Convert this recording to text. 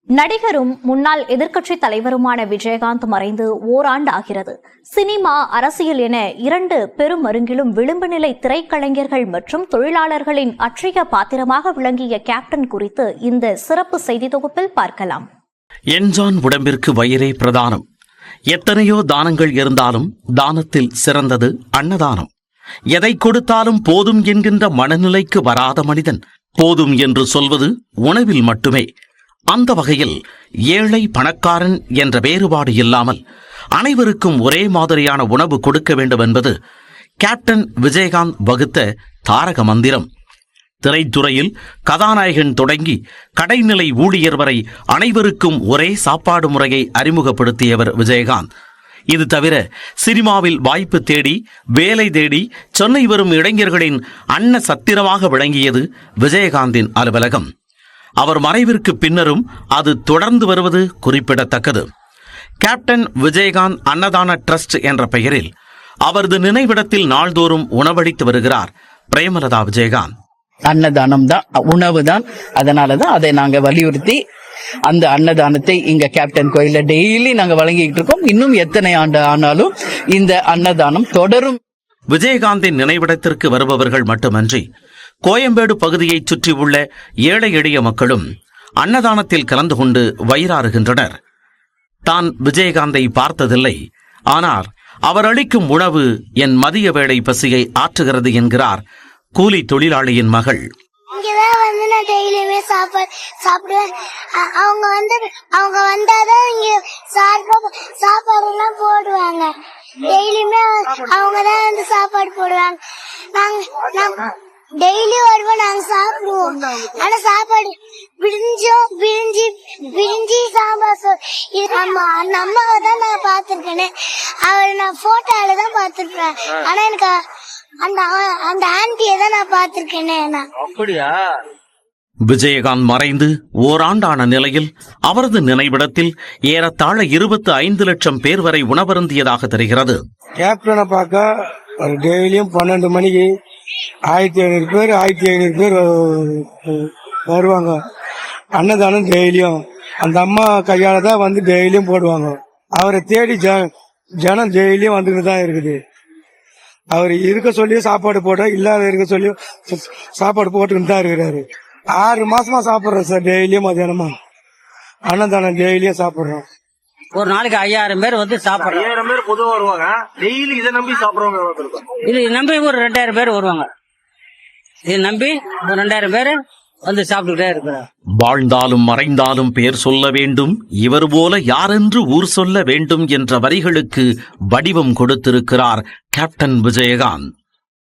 நடிகரும் முன்னாள் எதிர்க்கட்சித் தலைவருமான விஜயகாந்த் மறைந்து ஓராண்டு ஆகிறது. சினிமா, அரசியல் என இரண்டு பெருமருங்கிலும் விளிம்பு நிலை திரைக்கலைஞர்கள் மற்றும் தொழிலாளர்களின் அற்றைய பாத்திரமாக விளங்கிய கேப்டன் குறித்து இந்த சிறப்பு செய்தி தொகுப்பில் பார்க்கலாம். என்ஜான் உடம்பிற்கு வயிறே பிரதானம். எத்தனையோ தானங்கள் இருந்தாலும் தானத்தில் சிறந்தது அன்னதானம். எதை கொடுத்தாலும் போதும் என்கின்ற மனநிலைக்கு வராத மனிதன் போதும் என்று சொல்வது உணவில் மட்டுமே. அந்த வகையில் ஏழை பணக்காரன் என்ற வேறுபாடு இல்லாமல் அனைவருக்கும் ஒரே மாதிரியான உணவு கொடுக்க வேண்டும் என்பது கேப்டன் விஜயகாந்த் வகுத்த தாரக மந்திரம். திரைத்துறையில் கதாநாயகன் தொடங்கி கடைநிலை ஊழியர் வரை அனைவருக்கும் ஒரே சாப்பாடு முறையை அறிமுகப்படுத்தியவர் விஜயகாந்த். இது தவிர சினிமாவில் வாய்ப்பு தேடி வேலை தேடி சென்னை வரும் இளைஞர்களின் அன்ன சத்திரமாக விளங்கியது விஜயகாந்தின் அலுவலகம். அவர் மறைவிற்கு பின்னரும் அது தொடர்ந்து வருவது குறிப்பிடத்தக்கது. கேப்டன் விஜயகாந்த் அன்னதான டிரஸ்ட் என்ற பெயரில் அவரது நினைவிடத்தில் நாள்தோறும் உணவளித்து வருகிறார் பிரேமலதா விஜயகாந்த். அன்னதானம் தான், உணவு தான். அதனாலதான் அதை நாங்க வலியுறுத்தி அந்த அன்னதானத்தை இங்க கேப்டன் கோயில டெய்லி நாங்க வழங்கிட்டு இருக்கோம். இன்னும் எத்தனை ஆண்டு ஆனாலும் இந்த அன்னதானம் தொடரும். விஜயகாந்தின் நினைவிடத்திற்கு வருபவர்கள் மட்டுமன்றி கோயம்பேடு பகுதியைச் சுற்றியுள்ள ஏழை எளிய மக்களும் அன்னதானத்தில் கலந்து கொண்டு வயிறாறுகின்றனர். தான் விஜயகாந்தை பார்த்ததில்லை, ஆனால் அவர் அளிக்கும் உணவு என் மதிய வேளை பசியை ஆற்றுகிறது என்கிறார் கூலி தொழிலாளியின் மகள். இங்கதான் வந்து நான் டெய்லியுமே சாப்பிடுவேன். அவங்க வந்தாதான் இங்க சாப்பாடு எல்லாம் போடுவாங்க. டெய்லியுமே அவங்கதான் வந்து சாப்பாடு போடுவாங்க. நாங்க டெய்லி வருவோம், நாங்க சாப்பிடுவோம். ஆனா சாப்பாடு பிரிஞ்சி சாம்பார் அந்த அம்மாவை தான் நான் பாத்திருக்கேன். அவரை நான் போட்டோல தான் பாத்திருப்பேன். ஆனா எனக்கு அந்த ஆன்டியை தான் நான் பாத்திருக்கேன். அப்படியா? விஜயகாந்த் மறைந்து ஓராண்டான நிலையில் அவரது நினைவிடத்தில் ஏறத்தாழ 25 லட்சம் பேர் வரை உணவருந்தியதாக தெரிகிறது. கேப்டனை பார்க்க டெய்லியும் 12 மணிக்கு 1500 பேர் வருவாங்க. அன்னதானம் டெய்லியும் அந்த அம்மா கையால தான் வந்து டெய்லியும் போடுவாங்க. அவரை தேடி ஜனம் டெய்லியும் வந்துட்டு தான் இருக்குது. அவர் இருக்க சொல்லி சாப்பாடு போட, இல்லாத இருக்க சொல்லி சாப்பாடு போட்டுக்கிட்டு தான் இருக்கிறாரு. 6 மாசமா சாப்பிடுறோம் சார். டெய்லியும் மதியானமா அன்னதானம் டெய்லியும் சாப்பிடுறோம். ஒரு நாளைக்கு 5000 பேர் வந்து சாப்பிடுறோம். 5000 பேர் பொதுவாக வருவாங்க. டெய்லி இதை நம்பி சாப்பிடுறவங்க இது நம்பி ஒரு 2000 பேர் வருவாங்க. இது நம்பி ஒரு 2000 பேர் வந்து சாப்பிட்டுக்கிட்டே இருக்கிறார். வாழ்ந்தாலும் மறைந்தாலும் பேர் சொல்ல வேண்டும், இவர் போல யாரென்று ஊர் சொல்ல வேண்டும் என்ற வரிகளுக்கு வடிவம் கொடுத்திருக்கிறார் கேப்டன் விஜயகாந்த்.